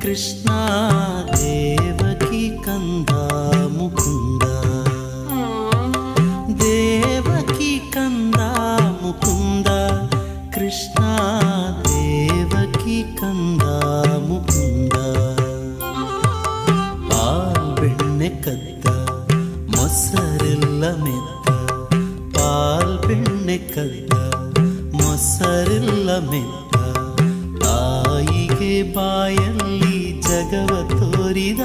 ಕೃಷ್ಣ ದೇವಕಿ ಕಂದ ಮುಕುಂದ, ದೇವಕಿ ಕಂದ ಮುಕುಂದ, ಕೃಷ್ಣ ದೇವಕಿ ಕಂದ ಮುಕುಂದ. ಹಾಲ್ ಬೆಣ್ಣೆ ಕದ್ದ ಮೊಸರೆಲ್ಲ ಮೆತ್ತ, ಪಾಲ್ ಬೆಣ್ಣೆ ಕದ್ದ ಮೊಸರೆಲ್ಲ ಮೆತ್ತ, ತಾಯಿಗೆ ಬಾಯಲ್ಲಿ ಜಗವ ತೋರಿದ